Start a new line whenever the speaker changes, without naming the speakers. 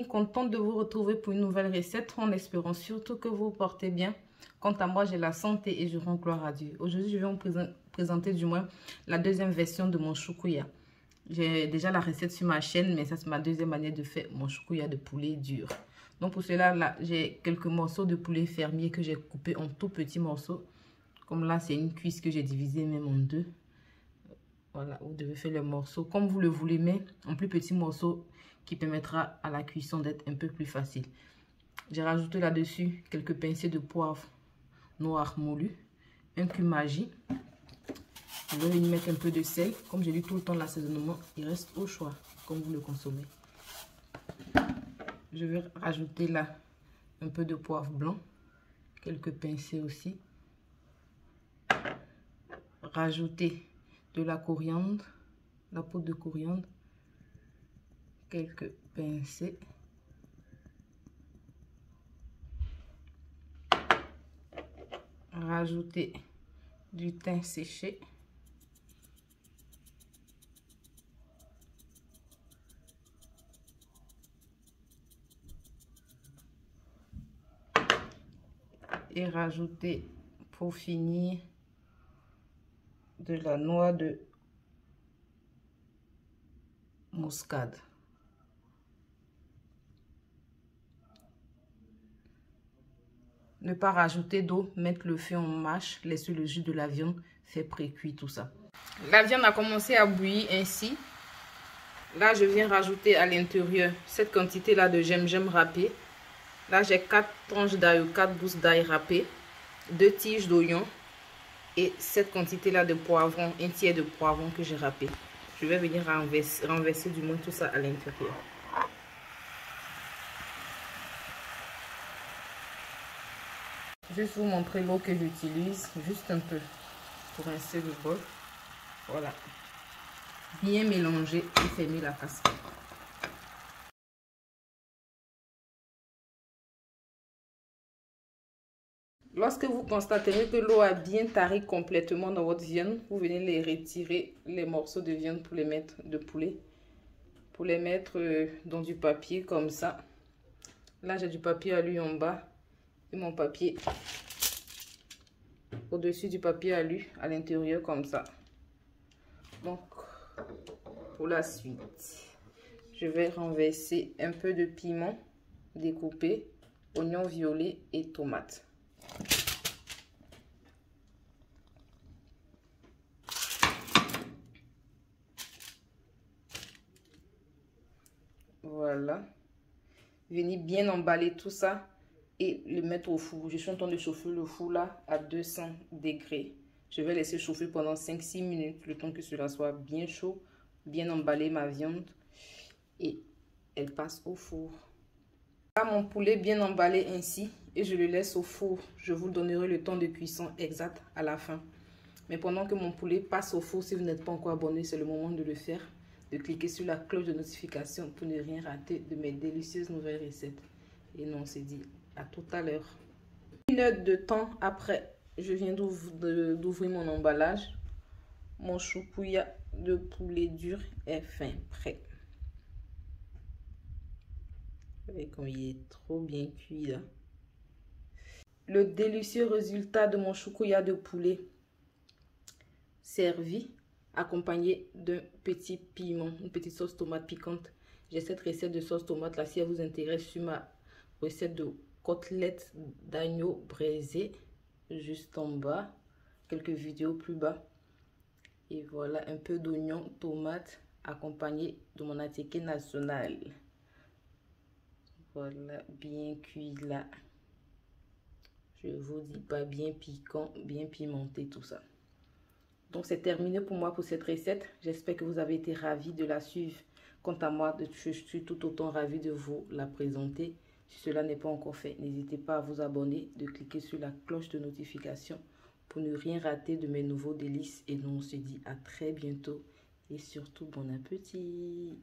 contente de vous retrouver pour une nouvelle recette en espérant surtout que vous vous portez bien. Quant à moi, j'ai la santé et je rends gloire à Dieu. Aujourd'hui, je vais vous présenter du moins la deuxième version de mon choukouya. J'ai déjà la recette sur ma chaîne, mais ça c'est ma deuxième manière de faire mon choukouya de poulet dur. Donc pour cela, là, j'ai quelques morceaux de poulet fermier que j'ai coupé en tout petits morceaux. Comme là, c'est une cuisse que j'ai divisée même en deux. Voilà, vous devez faire le morceau comme vous le voulez, mais en plus petits morceaux qui permettra à la cuisson d'être un peu plus facile. J'ai rajouté là-dessus quelques pincées de poivre noir moulu, un cumin-magie. Je vais venir mettre un peu de sel. Comme j'ai dit tout le temps, l'assaisonnement, il reste au choix, comme vous le consommez. Je vais rajouter là un peu de poivre blanc, quelques pincées aussi. Rajouter de la coriandre, la poudre de coriandre, quelques pincées. Rajouter du thym séché. Et rajouter pour finir de la noix de muscade. Ne pas rajouter d'eau, mettre le feu en marche, laisser le jus de la viande faire pré-cuit tout ça. La viande a commencé à bouillir ainsi. Là, je viens rajouter à l'intérieur cette quantité-là de gingembre râpé. Là, j'ai 4 tranches d'ail ou 4 gousses d'ail râpées, 2 tiges d'oignon et cette quantité-là de poivron, un tiers de poivron que j'ai râpé. Je vais venir renverser du moins tout ça à l'intérieur. Juste vous montrer l'eau que j'utilise, juste un peu pour rincer le bol. Voilà. Bien mélanger et fermer la casserole. Lorsque vous constaterez que l'eau a bien tari complètement dans votre viande, vous venez les retirer, les morceaux de viande pour les mettre de poulet. Pour les mettre dans du papier comme ça. Là, j'ai du papier alu en bas et mon papier au-dessus du papier alu à l'intérieur comme ça. Donc, pour la suite, je vais renverser un peu de piment découpé, oignon violet et tomate. Voilà. Venez bien emballer tout ça et le mettre au four. Je suis en train de chauffer le four là à 200 degrés. Je vais laisser chauffer pendant 5-6 minutes, le temps que cela soit bien chaud, bien emballer ma viande et elle passe au four. Là, mon poulet bien emballé ainsi et je le laisse au four. Je vous donnerai le temps de cuisson exact à la fin. Mais pendant que mon poulet passe au four, si vous n'êtes pas encore abonné, c'est le moment de le faire. De cliquer sur la cloche de notification pour ne rien rater de mes délicieuses nouvelles recettes. Et nous, on se dit à tout à l'heure. Une heure de temps après, je viens d'ouvrir mon emballage. Mon choukouya de poulet dur est fin prêt. Vous voyez comme il est trop bien cuit là. Le délicieux résultat de mon choukouya de poulet servi, accompagné d'un petit piment, une petite sauce tomate piquante. J'ai cette recette de sauce tomate là, si elle vous intéresse, sur ma recette de côtelettes d'agneau braisé, juste en bas, quelques vidéos plus bas. Et voilà, un peu d'oignon, tomate, accompagné de mon attiéké national. Voilà, bien cuit là. Je vous dis pas, bien piquant, bien pimenté tout ça. Donc c'est terminé pour moi pour cette recette. J'espère que vous avez été ravis de la suivre. Quant à moi, je suis tout autant ravie de vous la présenter. Si cela n'est pas encore fait, n'hésitez pas à vous abonner, de cliquer sur la cloche de notification pour ne rien rater de mes nouveaux délices. Et nous on se dit à très bientôt et surtout bon appétit.